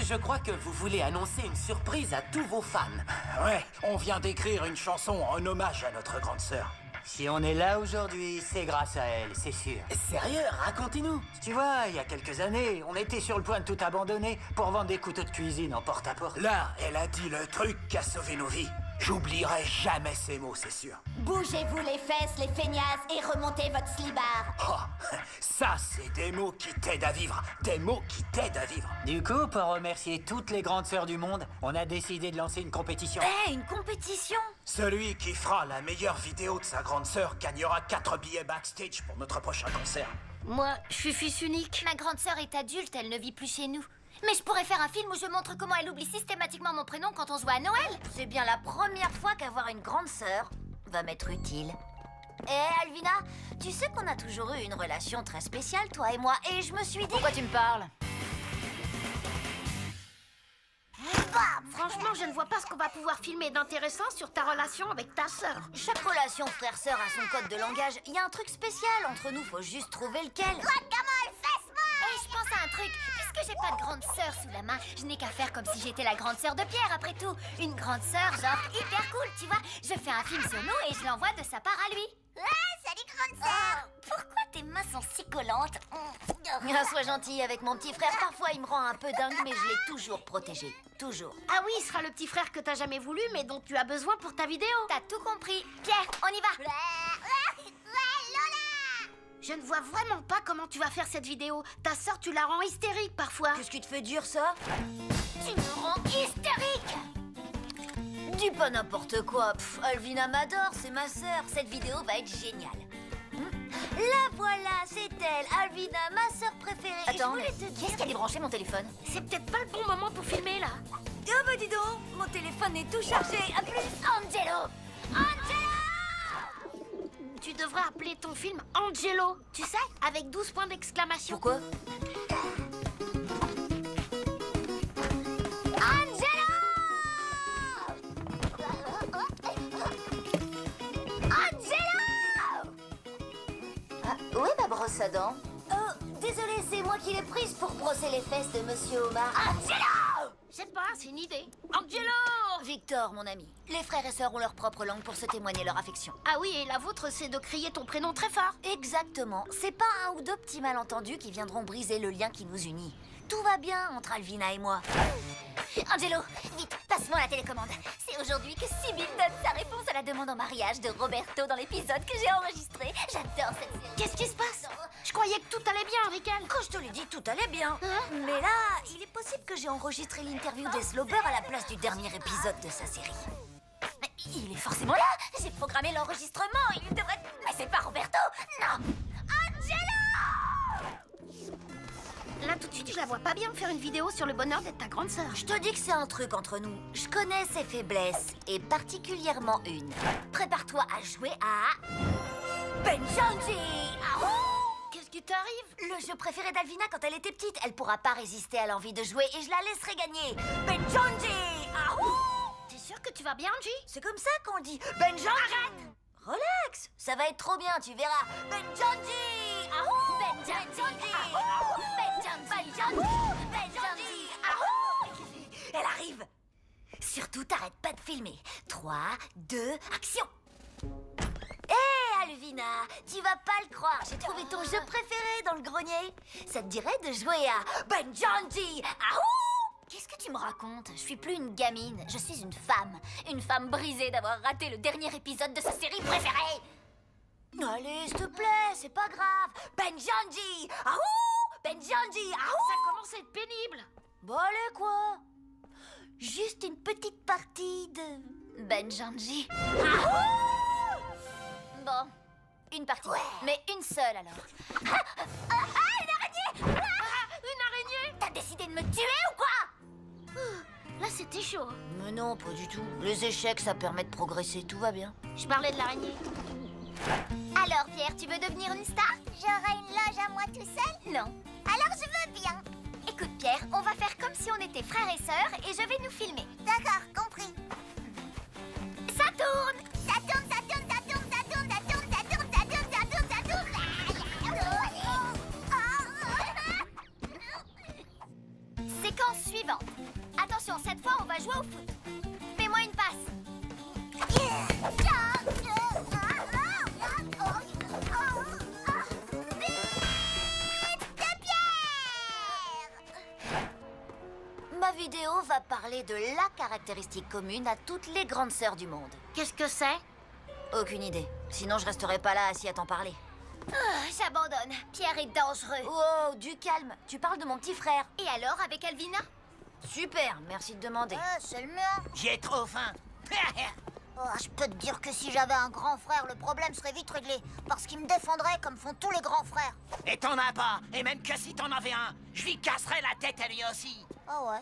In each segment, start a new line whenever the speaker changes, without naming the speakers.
Je crois que vous voulez annoncer une surprise à tous vos fans.
Ouais, on vient d'écrire une chanson en hommage à notre grande sœur.
Si on est là aujourd'hui, c'est grâce à elle, c'est sûr.
Sérieux, racontez-nous.
Tu vois, il y a quelques années, on était sur le point de tout abandonner pour vendre des couteaux de cuisine en porte-à-porte.
Là, elle a dit le truc qui a sauvé nos vies. J'oublierai jamais ces mots, c'est sûr.
Bougez-vous les fesses, les feignasses, et remontez votre slibard.
Oh, ça, c'est des mots qui t'aident à vivre. Des mots qui t'aident à vivre.
Du coup, pour remercier toutes les grandes sœurs du monde, on a décidé de lancer une compétition.
Une compétition?
Celui qui fera la meilleure vidéo de sa grande sœur gagnera 4 billets backstage pour notre prochain concert.
Moi, je suis fils unique.
Ma grande sœur est adulte, elle ne vit plus chez nous. Mais je pourrais faire un film où je montre comment elle oublie systématiquement mon prénom quand on se voit à Noël.
C'est bien la première fois qu'avoir une grande sœur va m'être utile. Eh, Alvina, tu sais qu'on a toujours eu une relation très spéciale, toi et moi, et je me suis dit...
Pourquoi tu me parles?
Franchement, je ne vois pas ce qu'on va pouvoir filmer d'intéressant sur ta relation avec ta sœur.
Chaque relation frère-sœur a son code de langage. Il y a un truc spécial entre nous, faut juste trouver lequel.
Je pense à un truc. Puisque j'ai pas de grande sœur sous la main, je n'ai qu'à faire comme si j'étais la grande sœur de Pierre, après tout. Une grande sœur, genre hyper cool, tu vois. Je fais un film sur nous et je l'envoie de sa part à lui.
Salut, grande sœur. Pourquoi tes mains sont si collantes? Sois gentil avec mon petit frère. Parfois, il me rend un peu dingue, mais je l'ai toujours protégé. Toujours.
Ah oui, il sera le petit frère que t'as jamais voulu, mais dont tu as besoin pour ta vidéo.
T'as tout compris. Pierre, on y va.
Je ne vois vraiment pas comment tu vas faire cette vidéo. Ta sœur, tu la rends hystérique parfois.
Qu'est-ce qui te fait dire ça?
Tu me rends hystérique.
Dis pas n'importe quoi. Alvina m'adore, c'est ma sœur. Cette vidéo va être géniale. La voilà, c'est elle, Alvina, ma sœur préférée.
Attends,
je voulais te
qui
dire...
est-ce qui a débranché mon téléphone?
C'est peut-être pas le bon moment pour filmer là.
Oh bah dis donc, mon téléphone est tout chargé. À plus.
Angelo!
Tu devrais appeler ton film Angelo, tu sais, avec 12 points d'exclamation.
Pourquoi? Où est ma brosse à dents? Oh, désolé, c'est moi qui l'ai prise pour brosser les fesses de Monsieur Omar. Angelo!
Je sais pas, c'est une idée. Angelo!
Victor, mon ami. Les frères et sœurs ont leur propre langue pour se témoigner leur affection.
Ah oui, et la vôtre, c'est de crier ton prénom très fort.
Exactement. C'est pas un ou deux petits malentendus qui viendront briser le lien qui nous unit. Tout va bien entre Alvina et moi.
Angelo, vite, passe-moi la télécommande. C'est aujourd'hui que Sibyl donne sa réponse à la demande en mariage de Roberto dans l'épisode que j'ai enregistré. J'adore cette série.
Qu'est-ce qui se passe? Je croyais que tout allait bien, Rickel.
Quand je te l'ai dit, tout allait bien. Mais là, il est possible que j'ai enregistré l'interview des Slobber à la place du dernier épisode de sa série.
Mais il est forcément là. J'ai programmé l'enregistrement. Il devrait... Mais c'est pas Roberto. Non. Angelo!
Là, tout de suite, je la vois pas bien faire une vidéo sur le bonheur d'être ta grande sœur.
Je te dis que c'est un truc entre nous. Je connais ses faiblesses, et particulièrement une. Prépare-toi à jouer à... Benjanji!
Qu'est-ce qui t'arrive?
Le jeu préféré d'Alvina quand elle était petite. Elle pourra pas résister à l'envie de jouer et je la laisserai gagner. Benjanji!
T'es sûr que tu vas bien, Angie?
C'est comme ça qu'on dit Benjanji! Arrête! Relax, ça va être trop bien, tu verras. Benjanji! Benjanji! Benjanji! Elle arrive! Surtout, t'arrêtes pas de filmer. 3, 2, action! Hé, Alvina, tu vas pas le croire, j'ai trouvé ton jeu préféré dans le grenier. Ça te dirait de jouer à Benjanji?
Qu'est-ce que tu me racontes? Je suis plus une gamine, je suis une femme. Une femme brisée d'avoir raté le dernier épisode de sa série préférée.
Allez, s'il te plaît, c'est pas grave. Benjanji! Benjanji!
Ça commence à être pénible.
Bon, allez, quoi? Juste une petite partie de...
Benjanji. Bon, une partie. Mais une seule alors.
Une araignée!
T'as décidé de me tuer ou quoi?
Là, c'était chaud.
Mais non, pas du tout. Les échecs, ça permet de progresser, tout va bien.
Je parlais de l'araignée.
Alors Pierre, tu veux devenir une star?
J'aurai une loge à moi tout seul?
Non.
Alors je veux bien.
Écoute Pierre, on va faire comme si on était frères et sœurs et je vais nous filmer.
D'accord, compris.
Ça tourne!
Ça tourne, ça tourne, ça tourne, ça tourne, ça tourne, ça tourne, ça tourne, ça tourne, ça tourne.
Séquence suivante. Attention, cette fois, on va jouer au foot. Fais-moi une passe.
Ma vidéo va parler de la caractéristique commune à toutes les grandes sœurs du monde.
Qu'est-ce que c'est?
Aucune idée. Sinon, je resterai pas là assis à t'en parler.
J'abandonne. Pierre est dangereux.
Oh, du calme. Tu parles de mon petit frère.
Et alors, avec Alvina?
Super, merci de demander.
C'est le mien.
J'y ai trop faim.
Oh, je peux te dire que si j'avais un grand frère, le problème serait vite réglé. Parce qu'il me défendrait comme font tous les grands frères.
Et t'en as pas. Et même que si t'en avais un, je lui casserais la tête à lui aussi.
Ah ouais,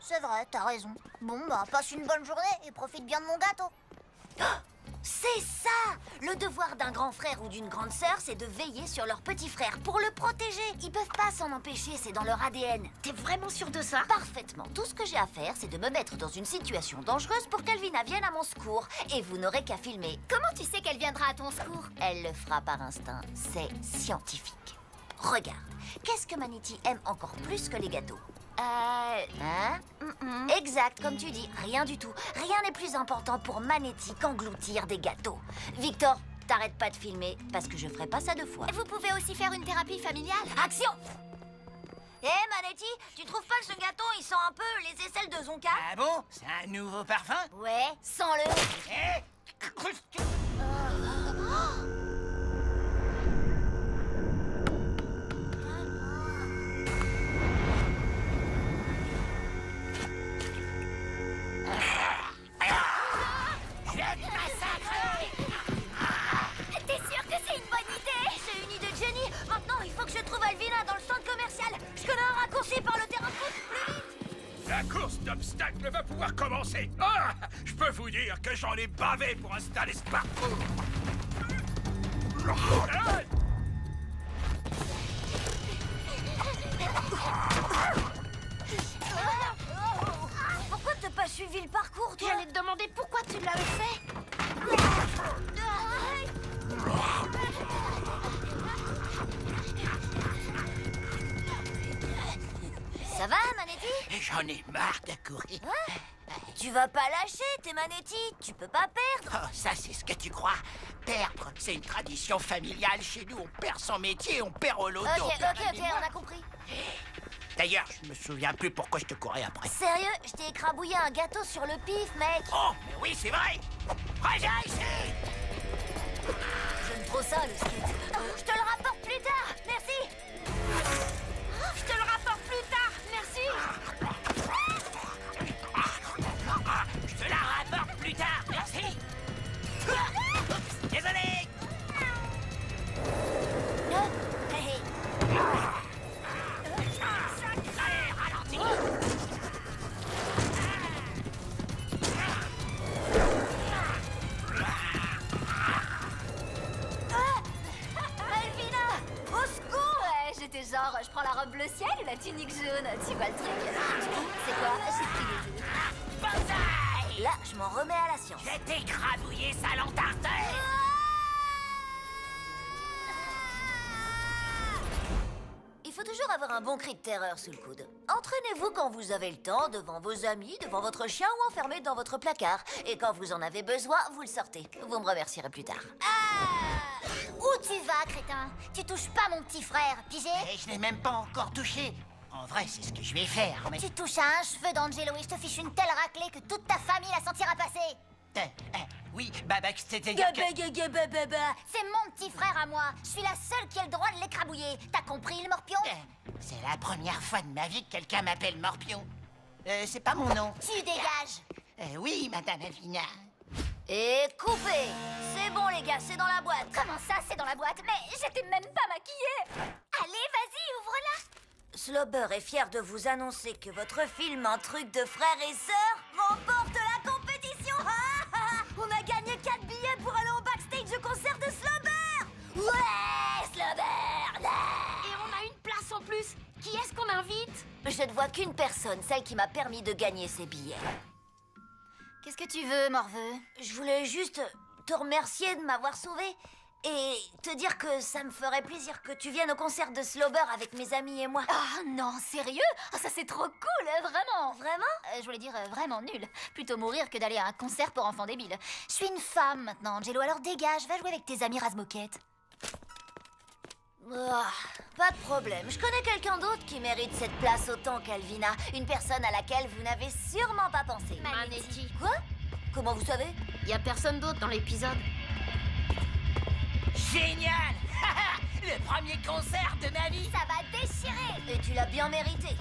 c'est vrai, t'as raison. Bon, bah, passe une bonne journée et profite bien de mon gâteau.
C'est ça! Le devoir d'un grand frère ou d'une grande sœur, c'est de veiller sur leur petit frère pour le protéger. Ils peuvent pas s'en empêcher, c'est dans leur ADN.
T'es vraiment sûr de ça?
Parfaitement. Tout ce que j'ai à faire, c'est de me mettre dans une situation dangereuse pour qu'Alvina vienne à mon secours. Et vous n'aurez qu'à filmer.
Comment tu sais qu'elle viendra à ton secours?
Elle le fera par instinct. C'est scientifique. Regarde, qu'est-ce que Manity aime encore plus que les gâteaux? Hein? Exact, comme tu dis, rien du tout. Rien n'est plus important pour Manety qu'engloutir des gâteaux. Victor, t'arrêtes pas de filmer, parce que je ferai pas ça deux fois.
Vous pouvez aussi faire une thérapie familiale.
Action! Hé, Manety, tu trouves pas que ce gâteau, il sent un peu les aisselles de Zonka?
Ah bon? C'est un nouveau parfum?
Ouais, sens-le.
Eh?
T'es sûr que c'est une bonne idée?
C'est une idée de génie. Maintenant, il faut que je trouve Alvina dans le centre commercial. Je connais un raccourci par le terrain de foot. Plus vite.
La course d'obstacles va pouvoir commencer. Ah! Je peux vous dire que j'en ai bavé pour installer ce parcours. Ah!
Pourquoi t'as pas suivi le parcours, toi?
J'allais te demander pourquoi tu l'avais fait.
Ça va, Manety?
J'en ai marre de courir.
Tu vas pas lâcher, t'es Manety. Tu peux pas perdre.
Oh, ça, c'est ce que tu crois. Perdre, c'est une tradition familiale. Chez nous, on perd son métier, on perd au loto.
Ok, on a compris.
D'ailleurs, je me souviens plus pourquoi je te courais après.
Sérieux, je t'ai écrabouillé un gâteau sur le pif, mec.
Oh, mais oui, c'est vrai. Reviens ici.
J'aime trop ça, le skate. Je te le rapporte plus tard, merci. Je te le rapporte plus tard, merci.
Je te la rapporte plus tard, merci. Désolé. Allez, ralentis.
Alvina, au secours.
Ouais, j'étais genre, je prends la robe bleu ciel et la tunique jaune. Tu vois le truc?
C'est quoi? J'ai pris les deux.
Banzai.
Là, je m'en remets à la science.
Je vais t'écrabouiller, sale entarteur.
Il faut toujours avoir un bon cri de terreur sous le coude. Entraînez-vous quand vous avez le temps, devant vos amis, devant votre chien ou enfermé dans votre placard. Et quand vous en avez besoin, vous le sortez. Vous me remercierez plus tard.
Où tu vas, crétin? Tu touches pas mon petit frère, pigé?
Et je l'ai même pas encore touché. En vrai, c'est ce que je vais faire, mais...
Tu touches à un cheveu d'Angelo et je te fiche une telle raclée que toute ta famille la sentira passer.
Oui, Babax, c'était...
C'est mon petit frère à moi. Je suis la seule qui a le droit de l'écrabouiller. T'as compris, le morpion?
C'est la première fois de ma vie que quelqu'un m'appelle Morpion. C'est pas mon nom.
Tu dégages.
Oui, Madame Alvina.
Et coupez. C'est bon, les gars, c'est dans la boîte.
Comment ça, c'est dans la boîte? Mais j'étais même pas maquillée. Allez, vas-y, ouvre-la.
Slobber est fier de vous annoncer que votre film Un truc de frères et sœurs remporte la compétition. On a gagné 4 billets pour aller au backstage au concert de Slobber. Ouais, Slobber.
Et on a une place en plus. Qui est-ce qu'on invite?
Je ne vois qu'une personne, celle qui m'a permis de gagner ces billets.
Qu'est-ce que tu veux, morveux?
Je voulais juste te remercier de m'avoir sauvé. Et te dire que ça me ferait plaisir que tu viennes au concert de Slobber avec mes amis et moi.
Ah non, sérieux? Ah, ça c'est trop cool, vraiment.
Vraiment?
Je voulais dire vraiment nul. Plutôt mourir que d'aller à un concert pour enfants débiles. Je suis une femme maintenant, Angelo, alors dégage, va jouer avec tes amis Razmoquette.
Pas de problème. Je connais quelqu'un d'autre qui mérite cette place autant qu'Alvina. Une personne à laquelle vous n'avez sûrement pas pensé.
Manetti.
Quoi? Comment vous savez?
Y a personne d'autre dans l'épisode.
Génial! Le premier concert de ma vie!
Ça va déchirer.
Et tu l'as bien mérité.